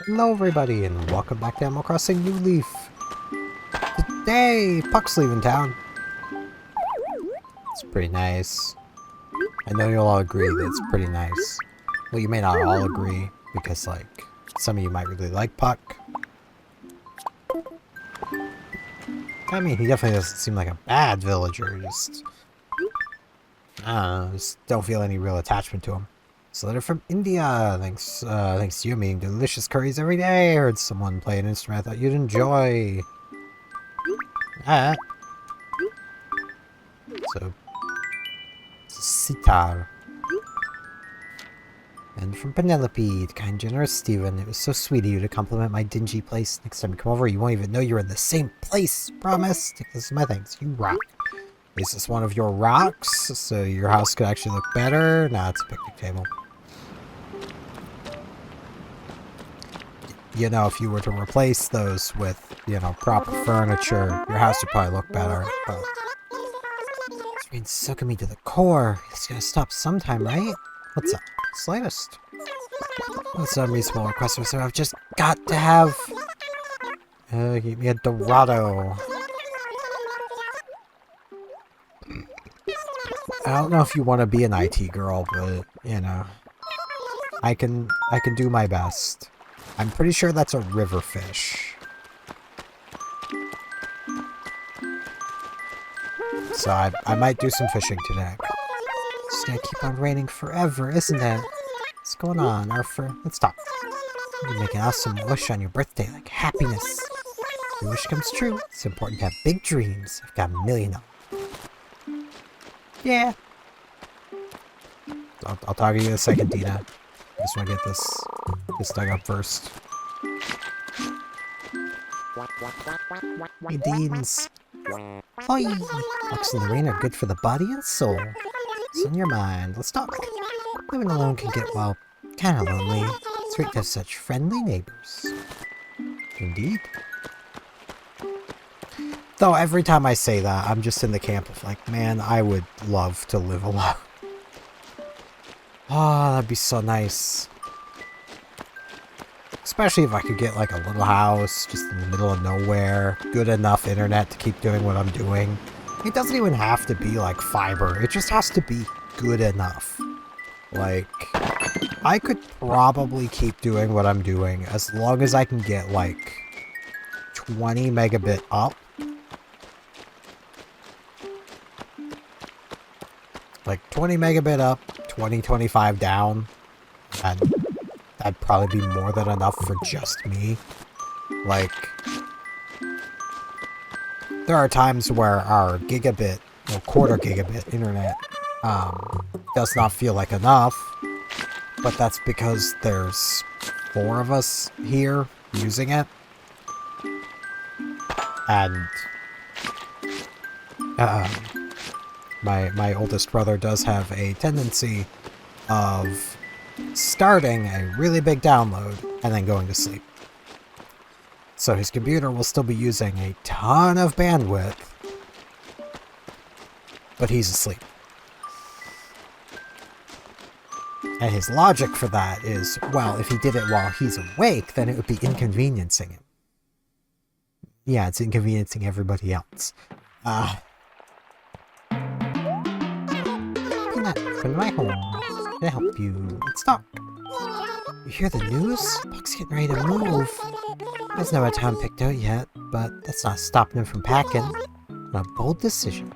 Hello everybody and welcome back to Animal Crossing New Leaf. Today, Puck's leaving town. It's pretty nice. I know you'll all agree that it's pretty nice. Well, you may not all agree, because like, some of you might really like Puck. I mean, he definitely doesn't seem like a bad villager, just... just don't feel any real attachment to him. It's a letter from India. Thanks to you, I'm eating delicious curries every day. I heard someone play an instrument I thought you'd enjoy. Ah. So, it's a sitar. And from Penelope, the kind, generous Stephen. It was so sweet of you to compliment my dingy place. Next time you come over, you won't even know you're in the same place. Promise? This is my thanks. You rock. Is this one of your rocks? So your house could actually look better? Nah, it's a picnic table. You know, if you were to replace those with, you know, proper furniture, your house would probably look better. But this rain's sucking me to the core. It's gonna stop sometime, right? What's up? Slightest. What's an unreasonable request of I've just got to have... give me a Dorado. I don't know if you want to be an IT girl, but, you know, I can do my best. I'm pretty sure that's a river fish. So I might do some fishing today. It's gonna keep on raining forever, isn't it? What's going on, Arthur? Let's talk. You make an awesome wish on your birthday, like happiness. If your wish comes true, it's important to have big dreams. I've got a million of them. Yeah. I'll talk to you in a second, Dina. I just want to get this dug up first. Hey, Deans. Hoi! Walks in the rain are good for the body and soul. What's on your mind? Let's talk. Living alone can get, well, kind of lonely. It's great to have such friendly neighbors. Indeed. Though every time I say that, I'm just in the camp of like, man, I would love to live alone. Oh, that'd be so nice. Especially if I could get like a little house just in the middle of nowhere. Good enough internet to keep doing what I'm doing. It doesn't even have to be like fiber. It just has to be good enough. Like, I could probably keep doing what I'm doing as long as I can get like 20 megabit up. Like 20 megabit up, 25 down. And that'd probably be more than enough for just me. Like, there are times where our gigabit, or quarter gigabit internet, does not feel like enough. But that's because there's 4 of us here using it. And, my oldest brother does have a tendency of starting a really big download and then going to sleep. So his computer will still be using a ton of bandwidth, but he's asleep. And his logic for that is, well, if he did it while he's awake, then it would be inconveniencing him. Yeah, it's inconveniencing everybody else. From my home, can I help you? Let's talk. You hear the news? Puck's getting ready to move. He doesn't have a town picked out yet, but that's not stopping him from packing. A bold decision.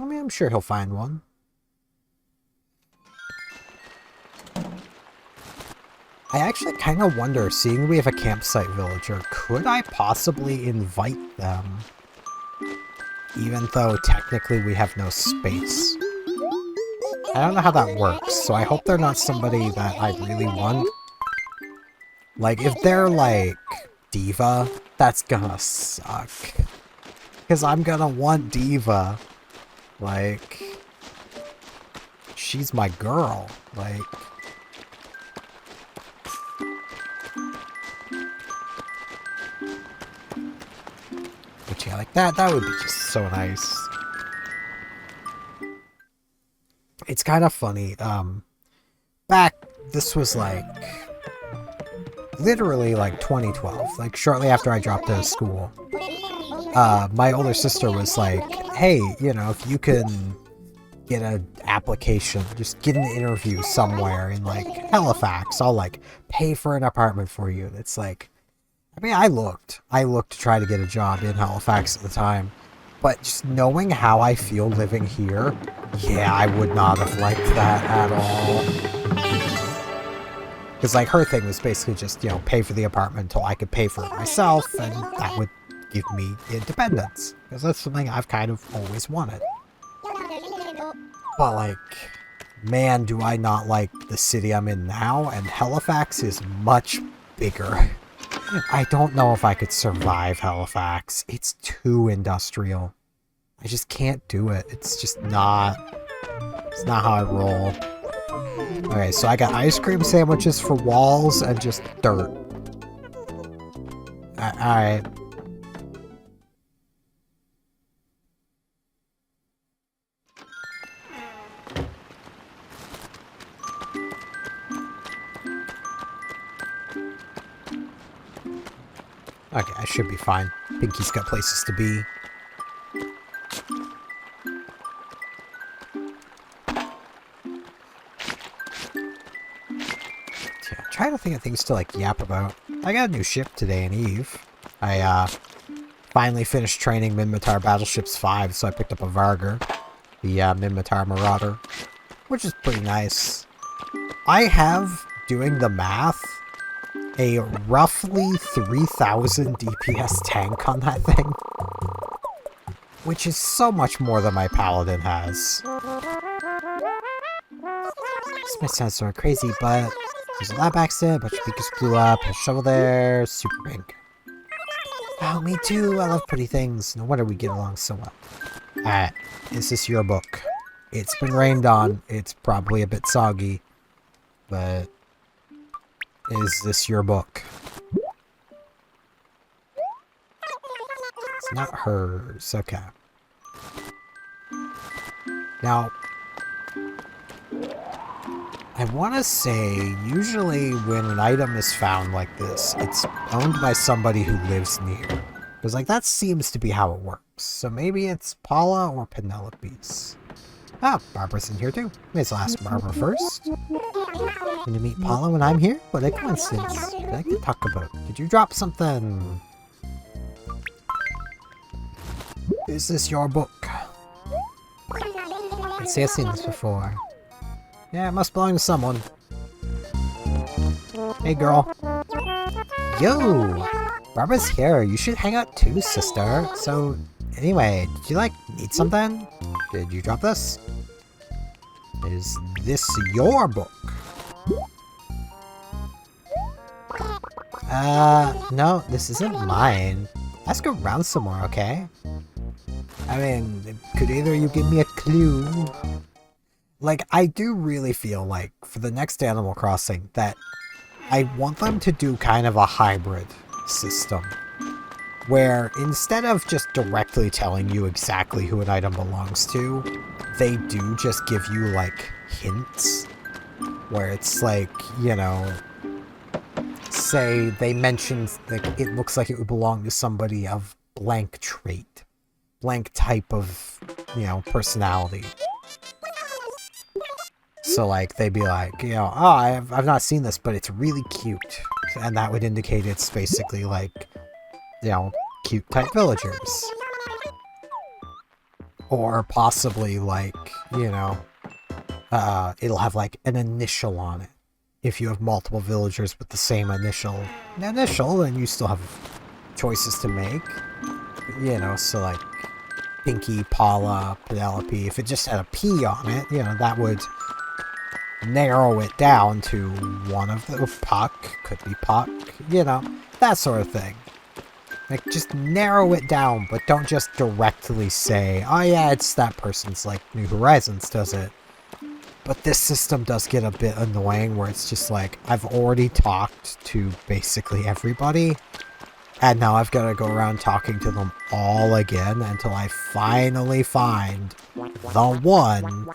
I mean, I'm sure he'll find one. I actually kind of wonder, seeing we have a campsite villager, could I possibly invite them? Even though technically we have no space. I don't know how that works, so I hope they're not somebody that I really want. Like, if they're like Diva, that's gonna suck. Because I'm gonna want Diva. Like, she's my girl. Like, but yeah, like that would be just so nice. It's kind of funny. Back this was like literally like 2012, like shortly after I dropped out of school. My older sister was like, hey, you know, if you can get an application, just get an interview somewhere in like Halifax, I'll like pay for an apartment for you. It's like, I mean, I looked to try to get a job in Halifax at the time, but just knowing how I feel living here, yeah, I would not have liked that at all. Because like her thing was basically just, you know, pay for the apartment until I could pay for it myself, and that would give me independence. Because that's something I've kind of always wanted. But like, man, do I not like the city I'm in now, and Halifax is much bigger. I don't know if I could survive Halifax. It's too industrial. I just can't do it. It's just not... It's not how I roll. Okay, so I got ice cream sandwiches for walls and just dirt. Alright. Okay, I should be fine. Pinky's got places to be. Yeah, I'm trying to think of things to, like, yap about. I got a new ship today in Eve. I, finally finished training Minmatar Battleships 5, so I picked up a Varger. The, Minmatar Marauder. Which is pretty nice. I have, doing the math, a roughly 3,000 DPS tank on that thing. Which is so much more than my Paladin has. This might sound sort of crazy, but there's a lab accident, a bunch of beakers blew up, a shovel there, super pink. Oh, me too, I love pretty things. No wonder we get along so well. Alright, is this your book? It's been rained on, it's probably a bit soggy, but... Is this your book? It's not hers. Okay. Now, I want to say, usually when an item is found like this, it's owned by somebody who lives near. Because, like, that seems to be how it works. So maybe it's Paula or Penelope's. Ah, Barbara's in here too. May as well ask Barbara first. Can you meet Paula when I'm here? What a coincidence. What I can talk about. Did you drop something? Is this your book? I see I've seen this before. Yeah, it must belong to someone. Hey girl. Yo! Barbara's here. You should hang out too, sister. So, anyway, did you like need something? Did you drop this? Is this your book? No, this isn't mine. Ask around some more, okay? I mean, could either of you give me a clue? Like, I do really feel like, for the next Animal Crossing, that I want them to do kind of a hybrid system. Where, instead of just directly telling you exactly who an item belongs to, they do just give you, like, hints. Where it's like, you know... Say, they mentioned, like, it looks like it would belong to somebody of blank trait. Blank type of, you know, personality. So, like, they'd be like, you know, oh, I've not seen this, but it's really cute. And that would indicate it's basically, like, you know, cute type villagers. Or possibly, like, you know, it'll have, like, an initial on it. If you have multiple villagers with the same initial, then you still have choices to make. You know, so like Pinky, Paula, Penelope, if it just had a P on it, you know, that would narrow it down to one of the Puck, could be Puck, you know, that sort of thing. Like, just narrow it down, but don't just directly say, oh yeah, it's that person's, like, New Horizons does it. But this system does get a bit annoying where it's just like, I've already talked to basically everybody, and now I've got to go around talking to them all again until I finally find the one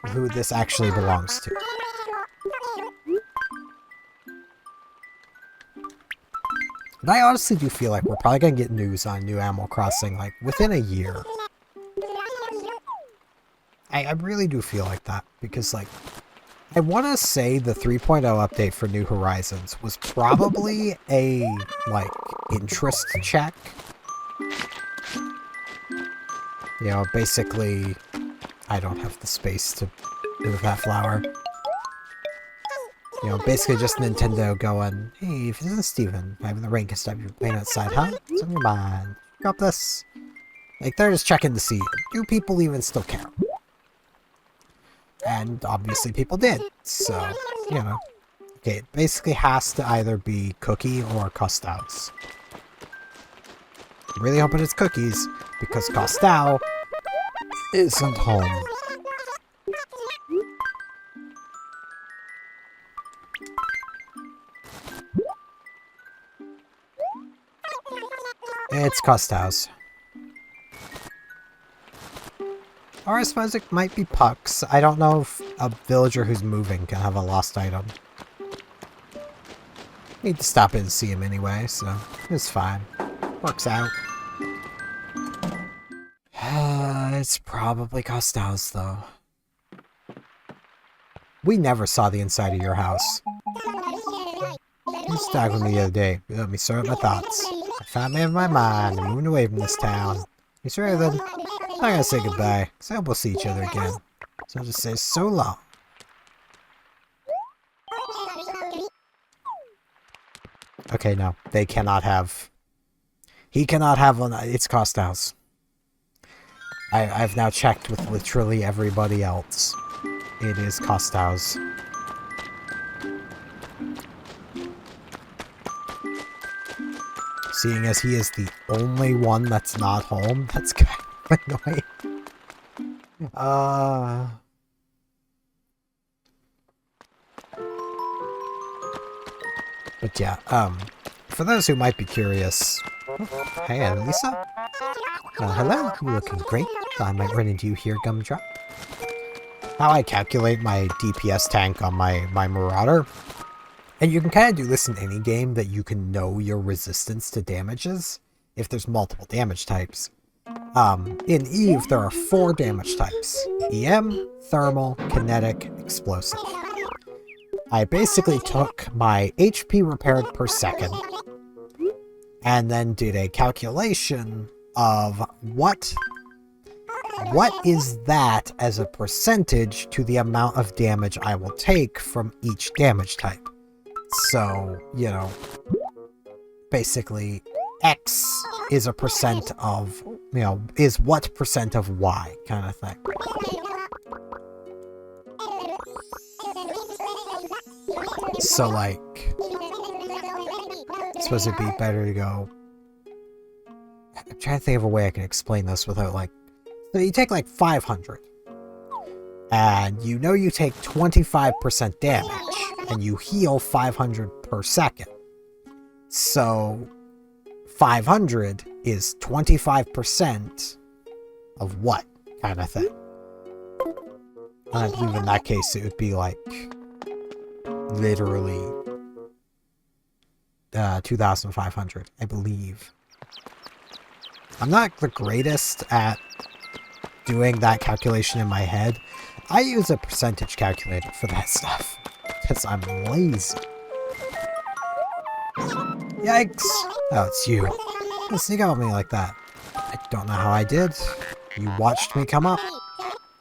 who this actually belongs to. But I honestly do feel like we're probably going to get news on New Animal Crossing, like, within a year. I really do feel like that, because, like, I want to say the 3.0 update for New Horizons was probably a, like, interest check. You know, basically, I don't have the space to move that flower. You know, basically just Nintendo going, hey, if this is Steven, having the rain can stop you from playing outside, huh? What's on your mind? Drop this. Like, they're just checking to see, do people even still care? And obviously people did, so, you know. Okay, it basically has to either be Cookie or Costaus. I'm really hoping it's Cookies, because Costau isn't home. It's Costau's. Or I suppose it might be Puck's. I don't know if a villager who's moving can have a lost item. Need to stop in and see him anyway, so it's fine. Works out. It's probably Costau's, though. We never saw the inside of your house. You stagged with me the other day. You let me sort out my thoughts. I found me in my mind and moving away from this town. You sure then? I'm not gonna say goodbye, because I hope we'll see each other again. So I'll just say so long. Okay, no. They cannot have... He cannot have one. It's Costau's. I've now checked with literally everybody else. It is Costau's. Seeing as he is the only one that's not home, that's kind of annoying. But yeah, for those who might be curious... Oh, hey, Annalisa? Hello, you're looking great. Thought I might run into you here, Gumdrop. How I calculate my DPS tank on my Marauder. And you can kind of do this in any game, that you can know your resistance to damages if there's multiple damage types. In EVE, there are 4 damage types. EM, Thermal, Kinetic, Explosive. I basically took my HP repaired per second and then did a calculation of what is that as a percentage to the amount of damage I will take from each damage type. So, you know, basically X is a percent of, you know, is what percent of Y kind of thing. So, like, I suppose it'd be better to go... I'm trying to think of a way I can explain this without, like... So you take, like, 500. And you know you take 25% damage. And you heal 500 per second. So, 500 is 25% of what kind of thing. And I believe in that case it would be, like... literally 2,500, I believe. I'm not the greatest at doing that calculation in my head. I use a percentage calculator for that stuff, because I'm lazy. Yikes! Oh, it's you. You sneak out on me like that. I don't know how I did. You watched me come up.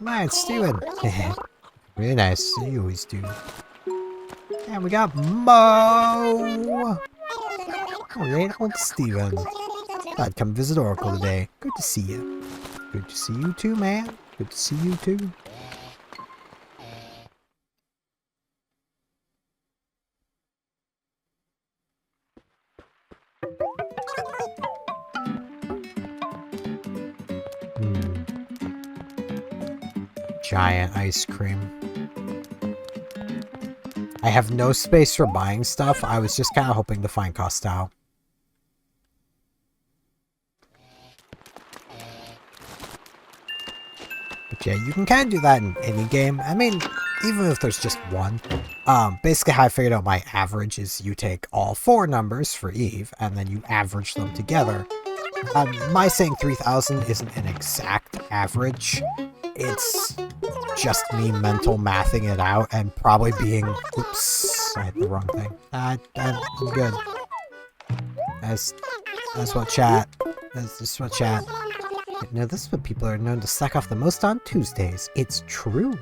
Man, it's Steven. Really nice. You always do. And we got Mo! Great old Steven. I'd come visit Oracle today. Good to see you. Good to see you too, man. Good to see you too. Giant ice cream. I have no space for buying stuff. I was just kind of hoping to find Costau. But yeah, you can kind of do that in any game. I mean, even if there's just one. Basically how I figured out my average is you take all 4 numbers for Eve, and then you average them together. My saying 3000 isn't an exact average. It's just me mental mathing it out and probably being... Oops, I hit the wrong thing. I'm good. That's what chat. That's what chat. Now this is what people are known to slack off the most on Tuesdays. It's true.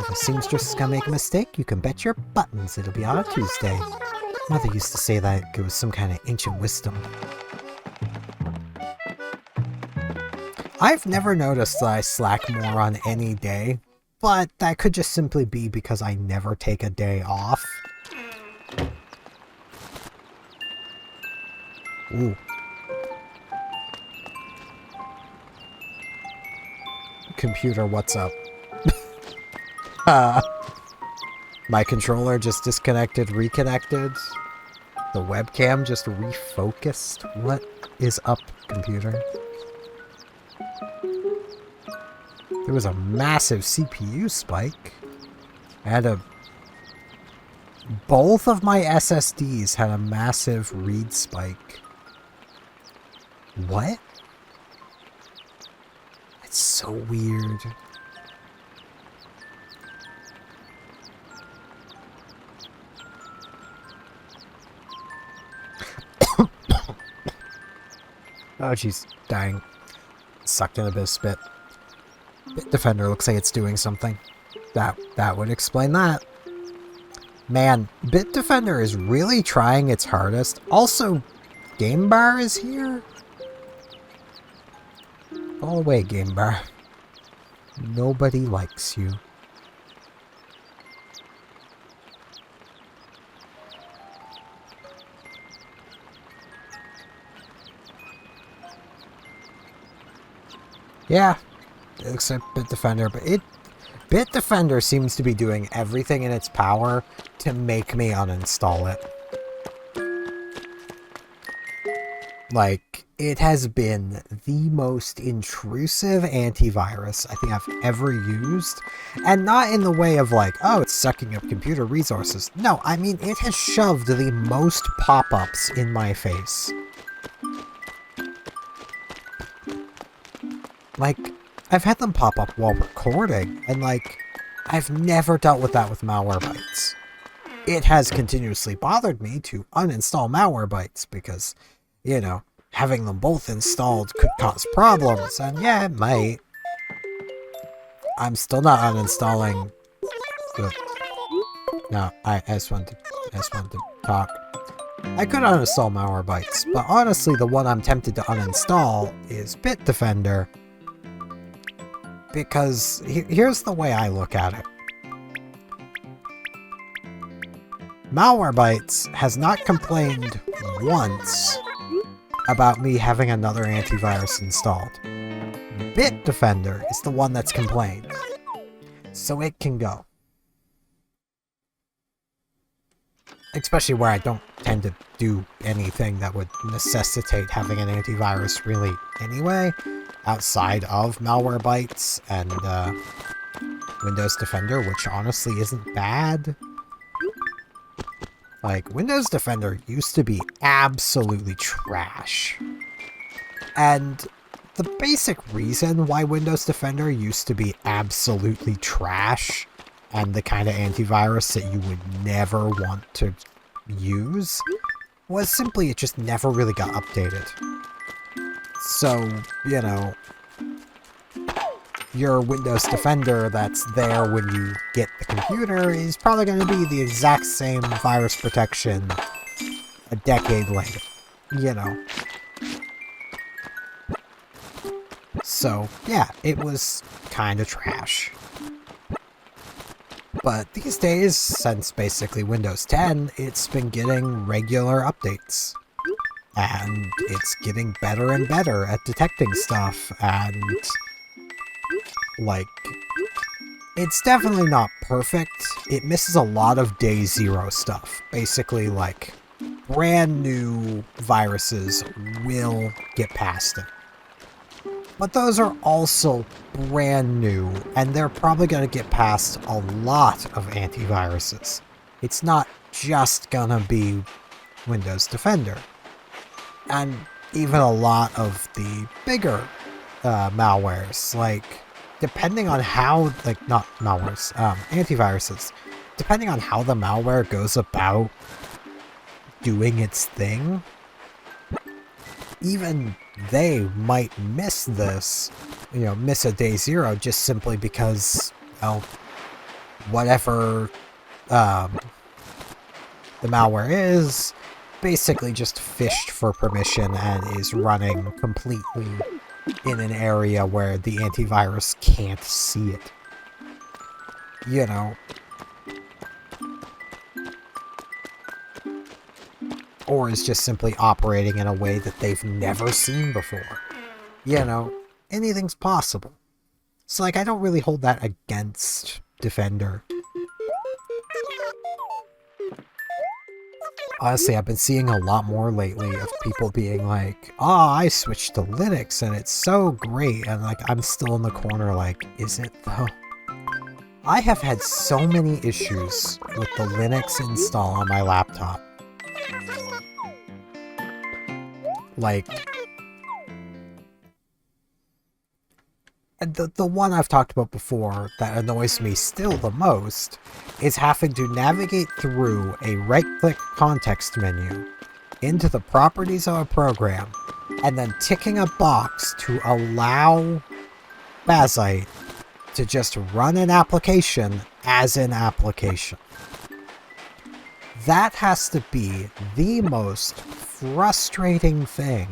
If a seamstress is gonna make a mistake, you can bet your buttons it'll be on a Tuesday. Mother used to say that it was some kind of ancient wisdom. I've never noticed that I slack more on any day, but that could just simply be because I never take a day off. Ooh. Computer, what's up? My controller just disconnected, reconnected. The webcam just refocused. What is up, computer? There was a massive CPU spike. Both of my SSDs had a massive read spike. What? It's so weird. Oh, she's dying. Sucked in a bit of spit. BitDefender looks like it's doing something. That would explain that. Man, BitDefender is really trying its hardest. Also, Game Bar is here? Go away, Game Bar. Nobody likes you. Yeah, it looks like BitDefender, but BitDefender seems to be doing everything in its power to make me uninstall it. Like, it has been the most intrusive antivirus I think I've ever used. And not in the way of like, oh, it's sucking up computer resources. No, I mean, it has shoved the most pop-ups in my face. Like, I've had them pop up while recording, and like, I've never dealt with that with Malwarebytes. It has continuously bothered me to uninstall Malwarebytes because, you know, having them both installed could cause problems, and yeah, it might. I'm still not uninstalling the... No, I just wanted to talk. I could uninstall Malwarebytes, but honestly the one I'm tempted to uninstall is BitDefender. Because here's the way I look at it. Malwarebytes has not complained once about me having another antivirus installed. BitDefender is the one that's complained. So it can go. Especially where I don't tend to do anything that would necessitate having an antivirus really anyway. Outside of Malwarebytes and Windows Defender, which honestly isn't bad. Like, Windows Defender used to be absolutely trash. And the basic reason why Windows Defender used to be absolutely trash, and the kind of antivirus that you would never want to use, was simply it just never really got updated. So, you know, your Windows Defender that's there when you get the computer is probably going to be the exact same virus protection a decade later, you know. So, yeah, it was kind of trash. But these days, since basically Windows 10, it's been getting regular updates. And it's getting better and better at detecting stuff, and like, it's definitely not perfect. It misses a lot of day zero stuff. Basically, like, brand new viruses will get past it. But those are also brand new, and they're probably going to get past a lot of antiviruses. It's not just going to be Windows Defender. And even a lot of the bigger malwares, like, depending on how, like, not malwares, antiviruses, depending on how the malware goes about doing its thing, even they might miss this, miss a day zero just simply because, whatever the malware is, basically just fished for permission and is running completely in an area where the antivirus can't see it. Or is just simply operating in a way that they've never seen before. Anything's possible. So, I don't really hold that against Defender. Honestly, I've been seeing a lot more lately of people being like, oh, I switched to Linux and it's so great. And, I'm still in the corner like, is it though? I have had so many issues with the Linux install on my laptop. The one I've talked about before that annoys me still the most is having to navigate through a right-click context menu into the properties of a program and then ticking a box to allow Bazite to just run an application as an application. That has to be the most frustrating thing.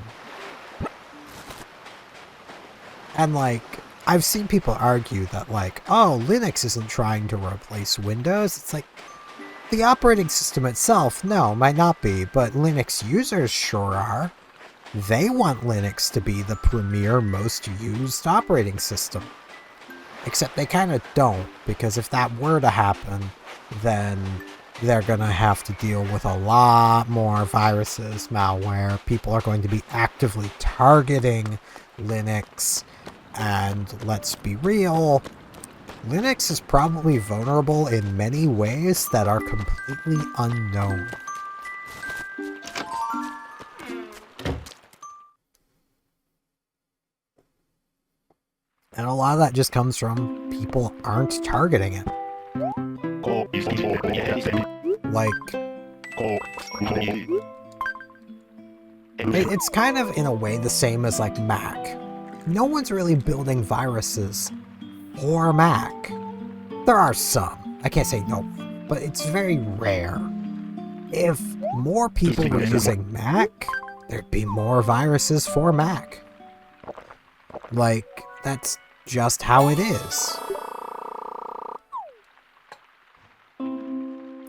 And I've seen people argue that oh, Linux isn't trying to replace Windows. It's the operating system itself, no, might not be, but Linux users sure are. They want Linux to be the premier, most used operating system. Except they kind of don't, because if that were to happen, then they're going to have to deal with a lot more viruses, malware. People are going to be actively targeting Linux. And let's be real, Linux is probably vulnerable in many ways that are completely unknown. And a lot of that just comes from people aren't targeting it. It's kind of in a way the same as Mac. No one's really building viruses for Mac. There are some. I can't say no, but it's very rare. If more people were using Mac, there'd be more viruses for Mac. That's just how it is.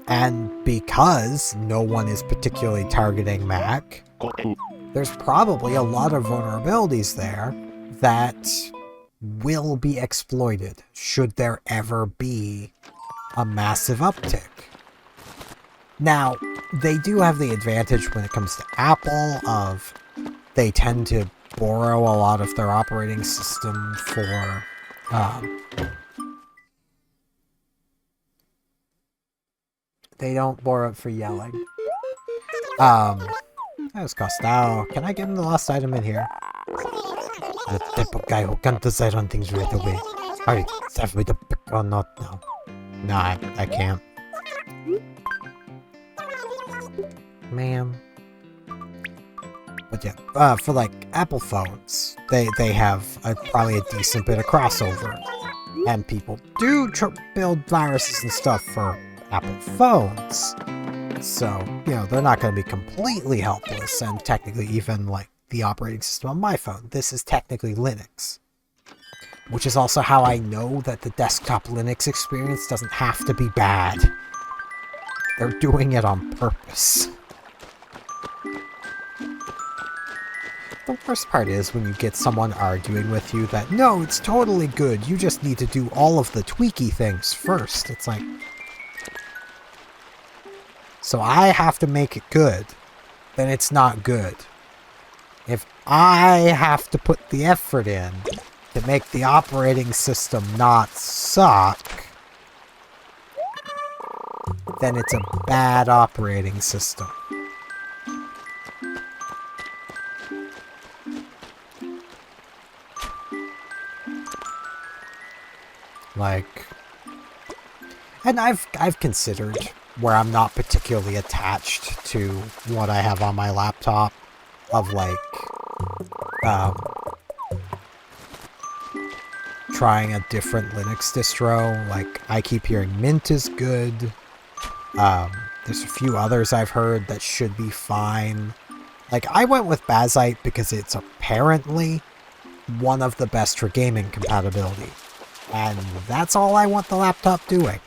And because no one is particularly targeting Mac, there's probably a lot of vulnerabilities there that will be exploited should there ever be a massive uptick. Now, they do have the advantage when it comes to Apple of they tend to borrow a lot of their operating system for they don't borrow it for yelling. That was Costau. Can I give him the last item in here? The type of guy who can't decide on things right away. Alright, it's have me to pick or not now. No, I can't. Man. But yeah, for Apple phones, they have probably a decent bit of crossover. And people do build viruses and stuff for Apple phones. So, they're not going to be completely helpless, and technically even the operating system on my phone. This is technically Linux. Which is also how I know that the desktop Linux experience doesn't have to be bad. They're doing it on purpose. The worst part is when you get someone arguing with you that, no, it's totally good, you just need to do all of the tweaky things first. It's so I have to make it good, then it's not good. If I have to put the effort in to make the operating system not suck, then it's a bad operating system. Like, and I've considered where I'm not particularly attached to what I have on my laptop, of like, trying a different Linux distro. Like, I keep hearing Mint is good. There's a few others I've heard that should be fine. Like, I went with Bazite because it's apparently one of the best for gaming compatibility. And that's all I want the laptop doing.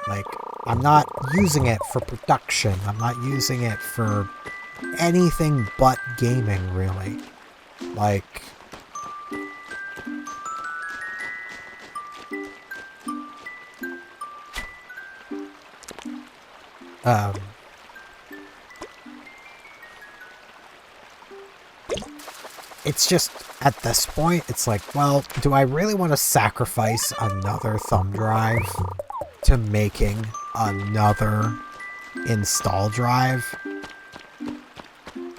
Like, I'm not using it for production. I'm not using it for anything but gaming, really. Like, it's just, at this point, it's like, well, do I really want to sacrifice another thumb drive to making another install drive?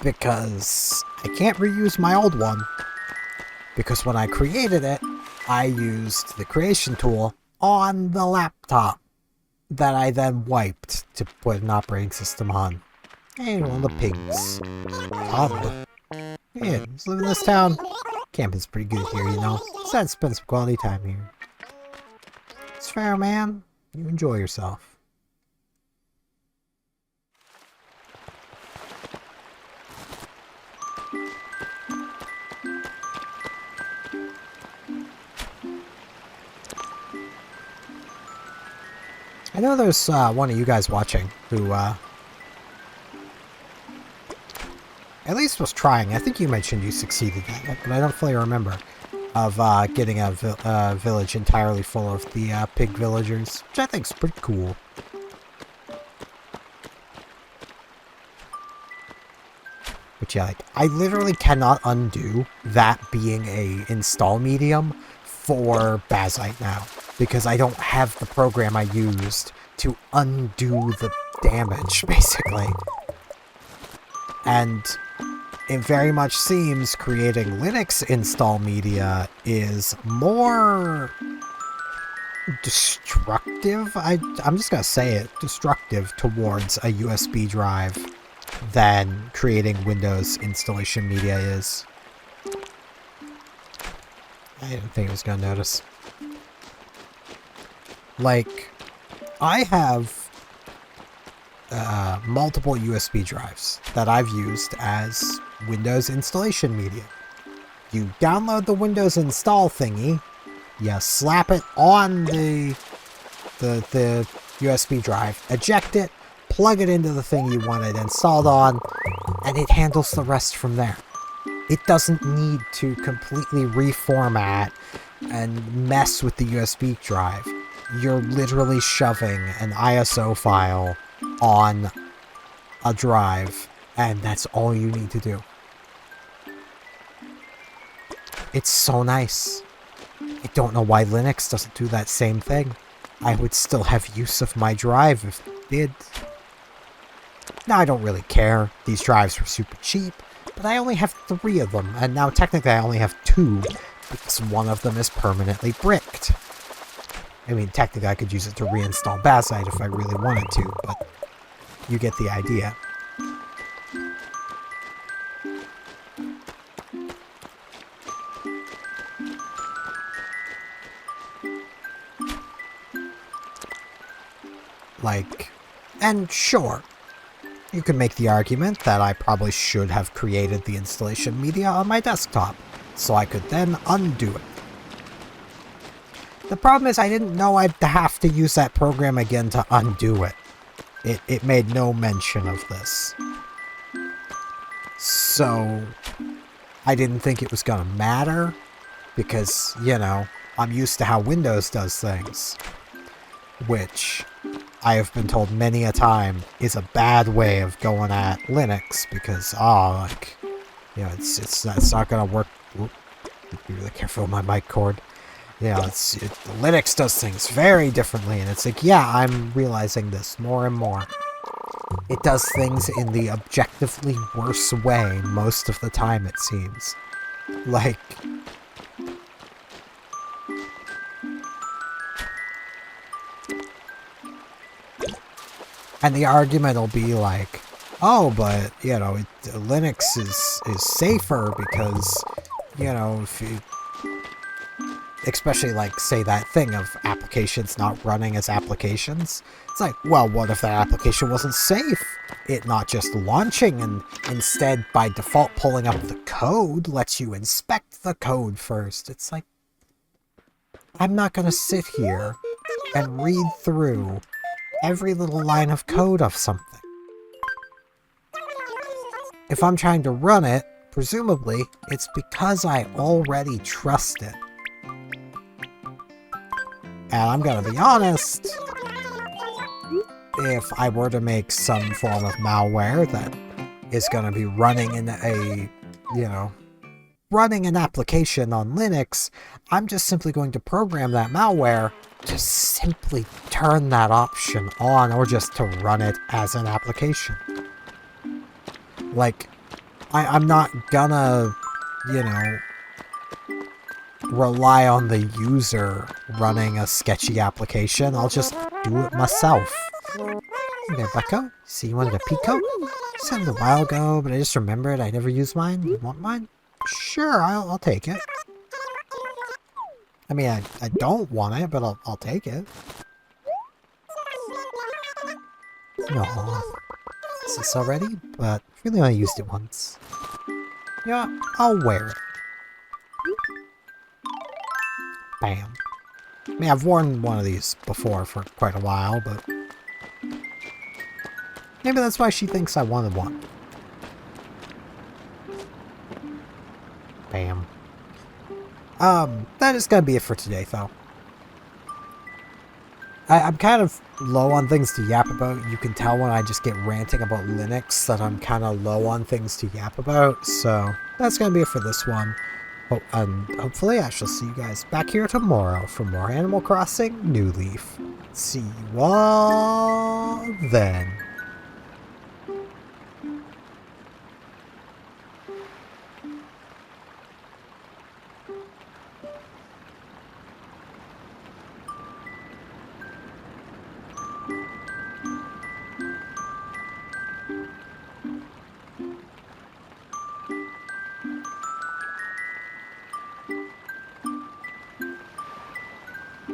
Because I can't reuse my old one. Because when I created it, I used the creation tool on the laptop that I then wiped to put an operating system on. Hey, one of the pigs. Toddler. Yeah, just live in this town. Camping's pretty good here, you know. Decided to spend some quality time here. It's fair, man. You enjoy yourself. I know there's one of you guys watching who at least was trying. I think you mentioned you succeeded at it, but I don't fully remember. Of getting a village entirely full of the pig villagers, which I think is pretty cool. But yeah, like, I literally cannot undo that being a install medium for Bazite now, because I don't have the program I used to undo the damage, basically. And it very much seems creating Linux install media is more destructive. I'm just gonna say it, destructive towards a USB drive than creating Windows installation media is. I didn't think I was gonna notice. Like, I have multiple USB drives that I've used as Windows installation media. You download the Windows install thingy, you slap it on the USB drive, eject it, plug it into the thing you want it installed on, and it handles the rest from there. It doesn't need to completely reformat and mess with the USB drive. You're literally shoving an ISO file on a drive, and that's all you need to do. It's so nice. I don't know why Linux doesn't do that same thing. I would still have use of my drive if it did. Now, I don't really care. These drives were super cheap, but I only have 3 of them, and now technically I only have 2, because one of them is permanently bricked. I mean, technically I could use it to reinstall Bazite if I really wanted to, but you get the idea. Like, and sure, you can make the argument that I probably should have created the installation media on my desktop, so I could then undo it. The problem is I didn't know I'd have to use that program again to undo it. It made no mention of this. So, I didn't think it was gonna matter, because, you know, I'm used to how Windows does things. Which, I have been told many a time, is a bad way of going at Linux, because, like, You know, it's not gonna work. Oop, be really careful with my mic cord. You know, Linux does things very differently, and it's like, yeah, I'm realizing this more and more. It does things in the objectively worst way most of the time, it seems. Like... And the argument will be like, oh, but, you know, Linux is safer because, you know, if you... Especially, like, say that thing of applications not running as applications. It's like, well, what if that application wasn't safe? It not just launching and instead, by default, pulling up the code lets you inspect the code first. It's like, I'm not going to sit here and read through every little line of code of something. If I'm trying to run it, presumably, it's because I already trust it. And I'm gonna be honest, if I were to make some form of malware that is gonna be running in a, you know, running an application on Linux, I'm just simply going to program that malware to simply turn that option on, or just to run it as an application. Like, I'm not gonna, you know, rely on the user running a sketchy application. I'll just do it myself. Hey there, Bucko. See, you wanted a Pico? Said it a while ago, but I just remembered I never used mine. You want mine? Sure, I'll take it. I mean, I don't want it, but I'll take it. No, is this already? But I really only used it once. Yeah, I'll wear it. Bam. I mean, I've worn one of these before for quite a while, but maybe that's why she thinks I wanted one. Bam. That is gonna be it for today, though. I'm kind of low on things to yap about. You can tell when I just get ranting about Linux that I'm kind of low on things to yap about, so that's gonna be it for this one. And hopefully I shall see you guys back here tomorrow for more Animal Crossing New Leaf. See you all then.